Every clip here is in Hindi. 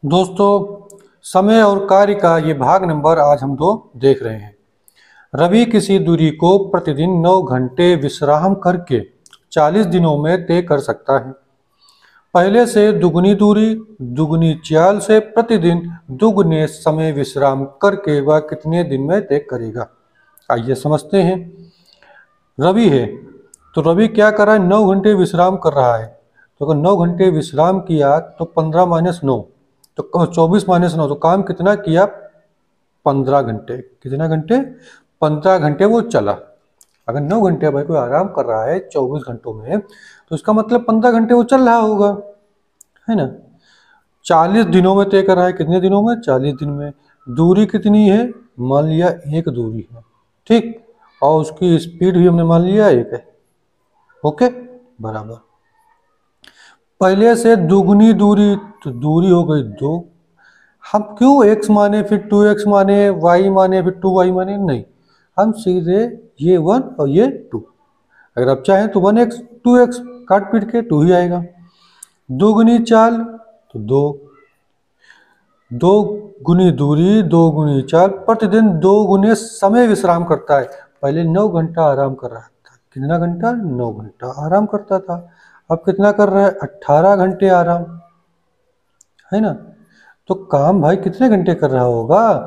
दोस्तों, समय और कार्य का ये भाग नंबर आज हम दो देख रहे हैं। रवि किसी दूरी को प्रतिदिन 9 घंटे विश्राम करके 40 दिनों में तय कर सकता है। पहले से दुगनी दूरी, दुगनी चाल से प्रतिदिन दुगने समय विश्राम करके वह कितने दिन में तय करेगा। आइए समझते हैं। रवि है, तो रवि क्या कर रहा है? 9 घंटे विश्राम कर रहा है। तो अगर 9 घंटे विश्राम किया तो 15 माइनस 9, तो 24 माइनस 9, तो काम कितना किया? 15 घंटे। कितना घंटे? 15 घंटे वो चला। अगर 9 घंटे भाई कोई आराम कर रहा है 24 घंटों में, तो इसका मतलब 15 घंटे वो चल रहा होगा, है ना। 40 दिनों में तय कर रहा है। कितने दिनों में? 40 दिन में। दूरी कितनी है? मान लिया एक दूरी है, ठीक। और उसकी स्पीड भी हमने मान लिया एक है। ओके, बराबर। पहले से दुगनी दूरी, तो दूरी हो गई 2। हम क्यों x माने फिर 2x माने, y माने फिर 2y माने? नहीं, हम सीधे ये 1 और ये 2, अगर आप चाहें तो 1x 2x काट पीट के 2 ही आएगा। दुगनी चाल तो 2, दो गुनी दूरी, दो गुनी चाल, प्रतिदिन 2 गुने समय विश्राम करता है। पहले 9 घंटा आराम कर रहा था। कितना घंटा? 9 घंटा आराम करता था। अब कितना कर रहा है? 18 घंटे आराम, है ना। तो काम भाई कितने घंटे कर रहा होगा?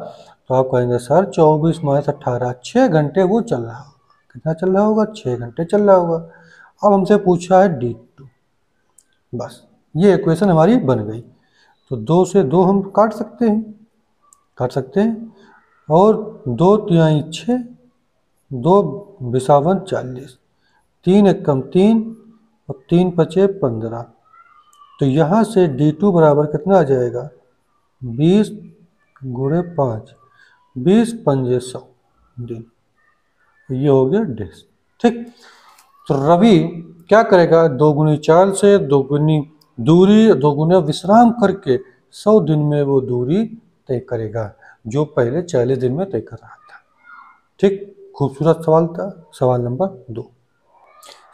तो आप कहेंगे सर 24 माइनस 18, 6 घंटे वो चल रहा होगा। कितना चल रहा होगा? 6 घंटे चल रहा होगा। अब हमसे पूछा है D2, बस ये इक्वेशन हमारी बन गई। तो 2 से 2 हम काट सकते हैं, काट सकते हैं। और 2 तिहाई 6, 2 बिसावन 40, 3 एकम 3 और 3 पचे 15। तो यहाँ से D2 बराबर कितना आ जाएगा? 20 गुणे 5, 20 पंजे 100 दिन। ये हो गया डेज, ठीक। तो रवि क्या करेगा? 2 गुनी चाल से 2 गुनी दूरी, 2 गुना विश्राम करके 100 दिन में वो दूरी तय करेगा, जो पहले 40 दिन में तय कर रहा था, ठीक। खूबसूरत सवाल था। सवाल नंबर 2।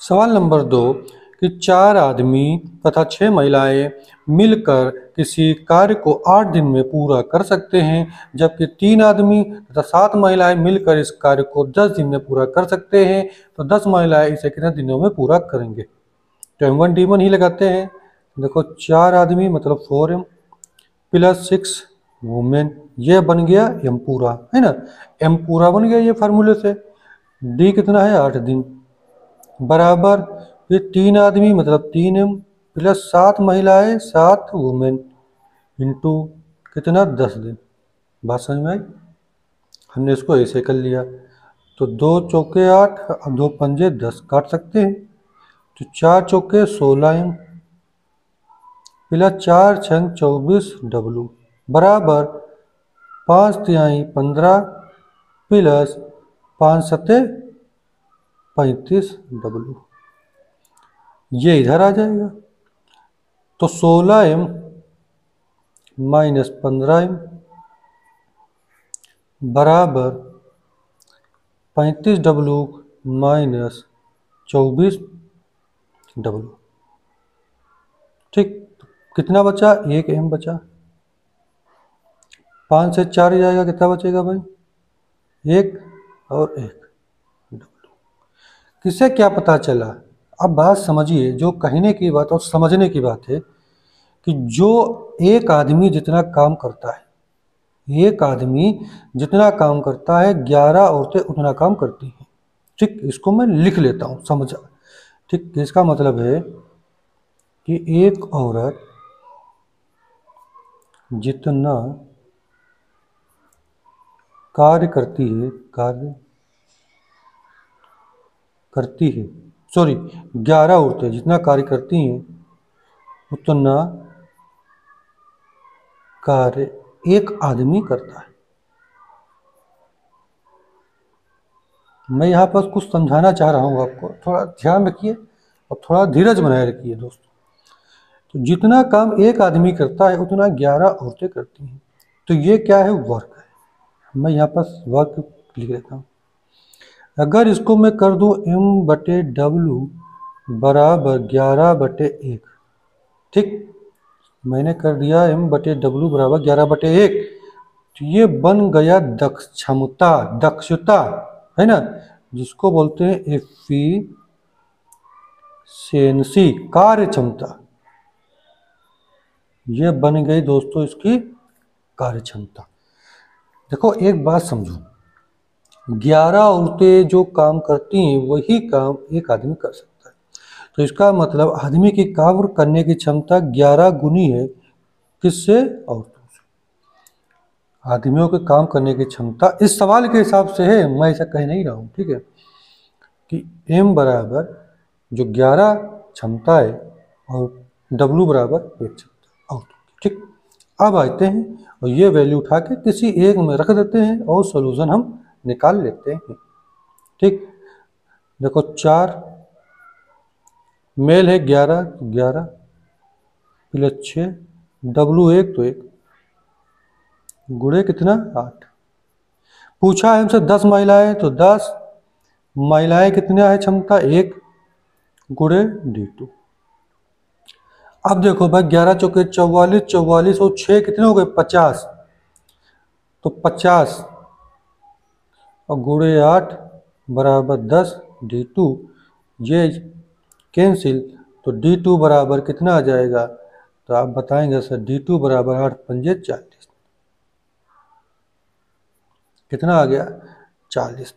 सवाल नंबर 2 कि 4 आदमी तथा 6 महिलाएं मिलकर किसी कार्य को 8 दिन में पूरा कर सकते हैं, जबकि 3 आदमी तथा 7 महिलाएं मिलकर इस कार्य को 10 दिन में पूरा कर सकते हैं। तो 10 महिलाएं इसे कितने दिनों में पूरा करेंगे? तो M1D1 ही लगाते हैं। देखो 4 आदमी मतलब 4M प्लस 6 वुमेन, ये बन गया M पूरा, है ना। M पूरा बन गया ये फार्मूले से। D कितना है? 8 दिन, बराबर फिर 3 आदमी मतलब 3M प्लस 7 महिलाएं 7 वुमेन इंटू कितना? 10 दिन। बात समझ में आई? हमने इसको ऐसे कर लिया। तो 2 चौके 8 और 2 पंजे 10 काट सकते हैं। तो 4 चौके 16M प्लस 4 छंग 24 W बराबर 5 तिहाई 15 प्लस 5 सत्ते 35 W। ये इधर आ जाएगा। तो 16M माइनस 15M बराबर 35W माइनस 24W, ठीक। कितना बचा? 1M बचा। 5 से 4 जाएगा, कितना बचेगा भाई? 1 और 1 W। किससे क्या पता चला? अब बात समझिए, जो कहने की बात और समझने की बात है कि जो एक आदमी जितना काम करता है, एक आदमी जितना काम करता है 11 औरतें उतना काम करती हैं, ठीक। इसको मैं लिख लेता हूँ, समझा, ठीक। इसका मतलब है कि एक औरत जितना कार्य करती है, कार्य करती है, सॉरी, 11 औरतें जितना कार्य करती हैं उतना कार्य एक आदमी करता है। मैं यहाँ पर कुछ समझाना चाह रहा हूँ आपको, थोड़ा ध्यान रखिए और थोड़ा धीरज बनाए रखिए दोस्तों। तो जितना काम एक आदमी करता है उतना 11 औरतें करती हैं। तो ये क्या है? वर्क है। मैं यहाँ पर वर्क लिख देता हूँ। अगर इसको मैं कर दूँ M/W बराबर 11/1, ठीक। मैंने कर दिया m बटे डब्ल्यू बराबर 11/1। तो ये बन गया क्षमता, दक्षता, है ना, जिसको बोलते हैं एफिशिएंसी, कार्य क्षमता। ये बन गई दोस्तों इसकी कार्य क्षमता। देखो एक बात समझो, 11 औरतें जो काम करती हैं वही काम एक आदमी कर सकता है। तो इसका मतलब आदमी की काम करने की क्षमता 11 गुनी है किससे? औरतों से। आदमियों के काम करने की क्षमता इस सवाल के हिसाब से है, मैं ऐसा कह नहीं रहा हूँ, ठीक है, कि m बराबर जो 11 क्षमता है और w बराबर 1 क्षमता औरतों की, ठीक। अब आते हैं और ये वैल्यू उठा के किसी एक में रख देते हैं और सॉल्यूशन हम निकाल लेते हैं, ठीक। देखो 4 मेल है 11 प्लस 6 डब्लू 1 तो 1 गुणे कितना 8। पूछा है हमसे 10 महिलाएं, तो 10 महिलाएं कितना है क्षमता 1 गुणे d2। अब देखो भाई 11 चौके 44, 44 और 6 कितने हो गए 50, तो 50 और गुणे 8 बराबर 10 d2। ये कैंसिल, तो d2 बराबर कितना आ जाएगा, तो आप बताएंगे सर d2 बराबर 8 पंजे 40, कितना आ गया 40,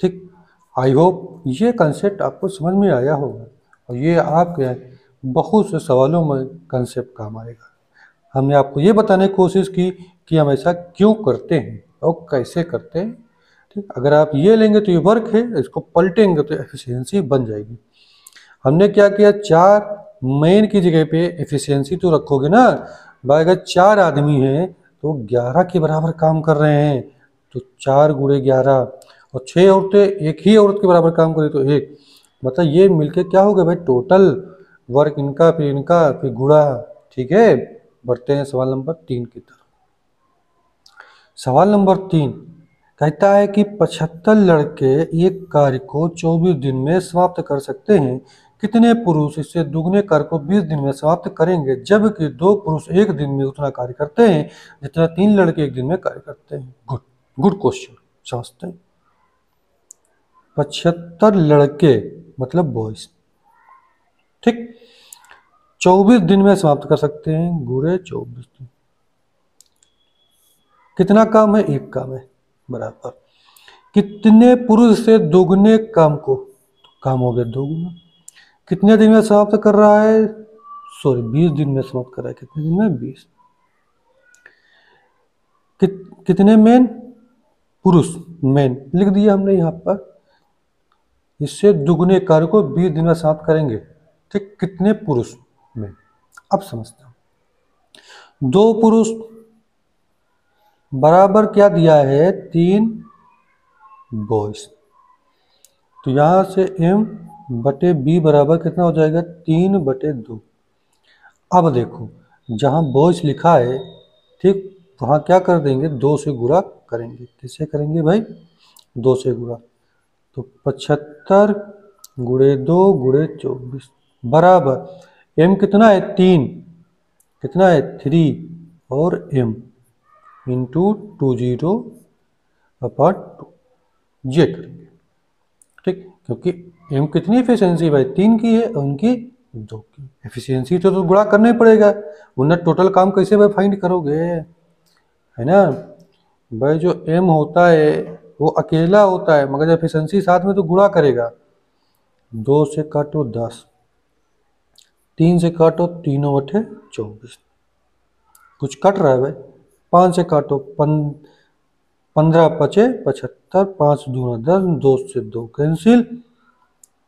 ठीक। आई होप ये कंसेप्ट आपको समझ में आया होगा और ये आपके बहुत से सवालों में कंसेप्ट काम आएगा। हमने आपको ये बताने की कोशिश की कि हम ऐसा क्यों करते हैं और कैसे करते हैं, ठीक। अगर आप ये लेंगे तो ये वर्क है, इसको पलटेंगे तो एफिशिएंसी बन जाएगी। हमने क्या किया, 4 मेन की जगह पे एफिशिएंसी तो रखोगे ना भाई। अगर 4 आदमी हैं तो 11 के बराबर काम कर रहे हैं, तो 4 गुणे 11 और 6 औरतें एक ही औरत के बराबर काम करें तो 1, मतलब ये मिलके क्या हो गया भाई, टोटल वर्क इनका फिर गुणा, ठीक है। बढ़ते हैं सवाल नंबर 3 की तरफ। सवाल नंबर 3 कहता है कि 75 लड़के एक कार्य को 24 दिन में समाप्त कर सकते हैं, कितने पुरुष इससे दुगने कार्य को 20 दिन में समाप्त करेंगे, जबकि 2 पुरुष एक दिन में उतना कार्य करते हैं जितना 3 लड़के एक दिन में कार्य करते हैं। गुड क्वेश्चन, समझते हैं। 75 लड़के मतलब बॉयज, ठीक, 24 दिन में समाप्त कर सकते हैं, गुणे 24 दिन। कितना काम है, एक काम है, बराबर कितने पुरुष से दोगुने काम को, काम हो गया दोगुना, कितने दिन में समाप्त कर रहा है, 20 दिन में समाप्त कर रहा है। कितने दिन में 20। कितने मेन पुरुष, मेन लिख दिया हमने यहाँ पर, इससे दुगने कार्य को 20 दिन में समाप्त करेंगे, ठीक। कितने पुरुष में, अब समझते हैं। 2 पुरुष बराबर क्या दिया है, 3 बॉयज, तो यहां से m बटे b बराबर कितना हो जाएगा, 3/2। अब देखो जहां बॉयज लिखा है, ठीक, वहां क्या कर देंगे, 2 से गुणा करेंगे। किससे करेंगे भाई, 2 से गुणा, तो 75 गुणे 2 गुणे 24 बराबर m कितना है 3, कितना है 3 और m इंटू 20/2 ये करेंगे, ठीक, क्योंकि m कितनी एफिशिएंसी भाई 3 की है और उनकी 2 की एफिशिएंसी, तो गुणा करना ही पड़ेगा, वरना टोटल काम कैसे भाई फाइंड करोगे, है ना भाई। जो m होता है वो अकेला होता है, मगर एफिशिएंसी साथ में तो गुणा करेगा। 2 से काटो 10, 3 से काटो 3/24, कुछ कट रहा है भाई। 5 से काटो 15 पचे 75, 5 दूना 10, 2 से 2 कैंसिल,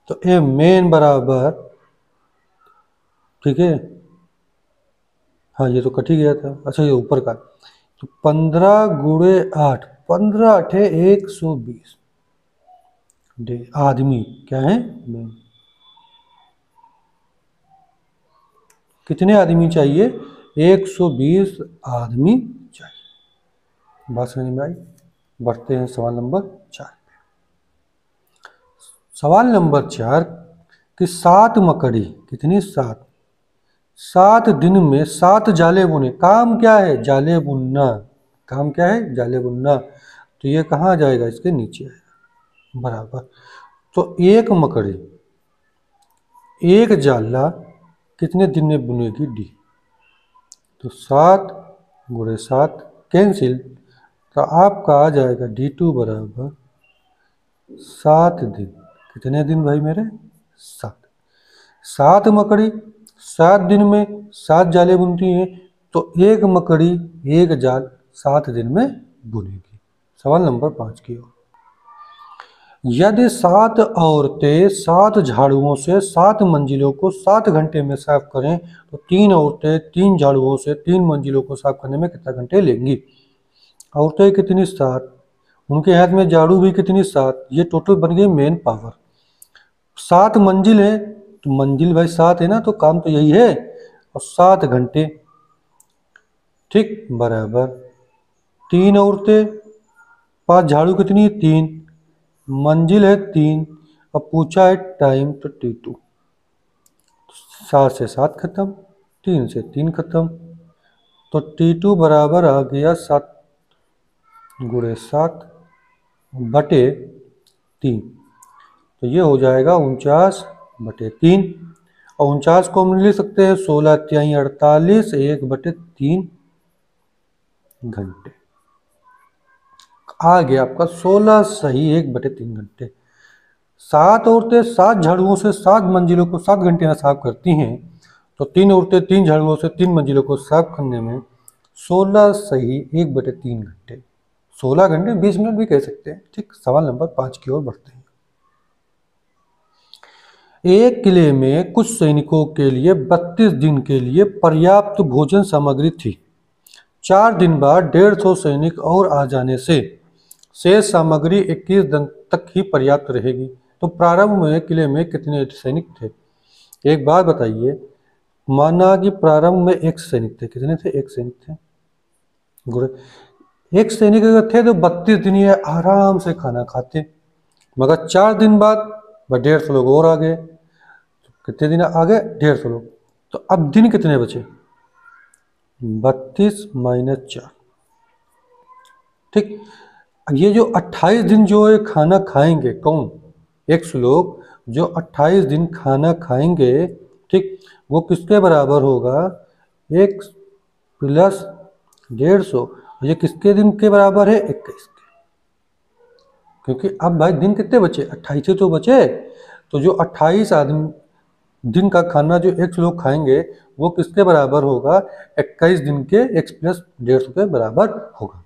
तो ए मेन बराबर, ठीक है, हाँ ये तो कट ही गया था, अच्छा ये ऊपर का, तो 15 गुणे 8, 15 8 120 आदमी क्या है, मेन। कितने आदमी चाहिए, 120 आदमी चाहिए। बात समझ में आई। बढ़ते हैं सवाल नंबर 4। सवाल नंबर 4 कि 7 मकड़ी, कितनी 7, 7 दिन में 7 जाले बुने। काम क्या है? जाले बुनना। काम क्या है? जाले बुनना। तो ये कहाँ जाएगा? इसके नीचे आएगा, बराबर। तो एक मकड़ी एक जाला कितने दिन में बुनेगी? डी। तो 7 गुणे 7 कैंसिल, तो आपका आ जाएगा D2 बराबर 7 दिन। कितने दिन भाई मेरे? 7। 7 मकड़ी 7 दिन में 7 जाले बुनती हैं, तो एक मकड़ी एक जाल 7 दिन में बुनेगी। सवाल नंबर 5 की ओर। यदि 7 औरतें 7 झाड़ुओं से 7 मंजिलों को 7 घंटे में साफ करें, तो 3 औरतें 3 झाड़ुओं से 3 मंजिलों को साफ करने में कितना घंटे लेंगी? औरतें कितनी? 7। उनके हाथ में झाड़ू भी कितनी? 7। ये टोटल बन गई मेन पावर। 7 मंजिल है, तो मंजिल भाई 7 है ना, तो काम तो यही है। और 7 घंटे, ठीक, बराबर 3 औरतें 5 झाड़ू कितनी? 3। मंजिल है 3। अब पूछा है टाइम, तो T2। 7 से 7 खत्म, 3 से 3 खत्म, तो T2 बराबर आ गया 7 गुणे 7 बटे 3। तो ये हो जाएगा 49 बटे 3। और 49 को हम लिख सकते हैं 16 तिहाई 48 1 बटे 3 घंटे। आ गया आपका 16 सही 1 बटे 3 घंटे। 7 औरतें 7 झाड़ुओं से 7 मंजिलों को 7 घंटे में साफ करती हैं, तो 3 औरतें 3 झाड़ुओं से 3 मंजिलों को साफ करने में 16 सही 1 बटे 3 घंटे, 16 घंटे 20 मिनट भी कह सकते हैं। ठीक, सवाल नंबर 5 की ओर बढ़ते हैं। एक किले में कुछ सैनिकों के लिए 32 दिन के लिए पर्याप्त भोजन सामग्री थी। 4 दिन बाद 150 सैनिक और आ जाने से शेष सामग्री 21 दिन तक ही पर्याप्त रहेगी। तो प्रारंभ में किले में कितने सैनिक थे? एक बात बताइए, माना कि प्रारंभ में एक सैनिक थे। कितने थे? एक सैनिक थे। एक सैनिक अगर थे तो 32 दिन ये आराम से खाना खाते, मगर 4 दिन बाद 150 लोग और आ गए, तो कितने दिन आ गए? 150 लोग। तो अब दिन कितने बचे? 32 माइनस 4। ठीक, ये जो 28 दिन जो ये खाना खाएंगे, कौन? एक्स लोग जो 28 दिन खाना खाएंगे, ठीक, वो किसके बराबर होगा? X plus 150। ये किसके दिन के बराबर है? 21 के। क्योंकि अब भाई दिन कितने बचे? 28 तो बचे। तो जो 28 आदमी दिन का खाना जो एक्स लोग खाएंगे, वो किसके बराबर होगा? 21 दिन के एक्स प्लस 150 के बराबर होगा।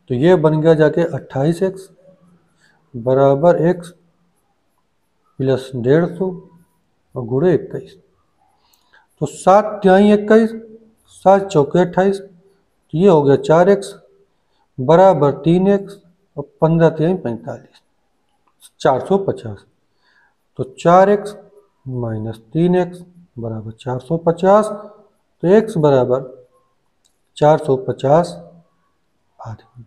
तो ये बन गया जाके 28x बराबर x प्लस 150 और गुणे 21। तो 7 तिहाई 21, 7 चौके 28, तो ये हो गया 4x बराबर 3x और 15 तिहाई 45, 450। तो 4x माइनस 3x बराबर 450। तो x बराबर 450 आदमी।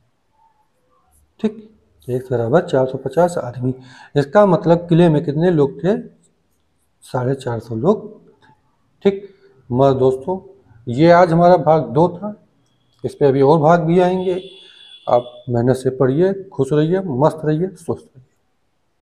ठीक, x बराबर 450 आदमी। इसका मतलब किले में कितने लोग थे? 450 लोग। ठीक, मगर दोस्तों ये आज हमारा भाग 2 था। इस पे अभी और भाग भी आएंगे। आप मेहनत से पढ़िए, खुश रहिए, मस्त रहिए, स्वस्थ रहिए।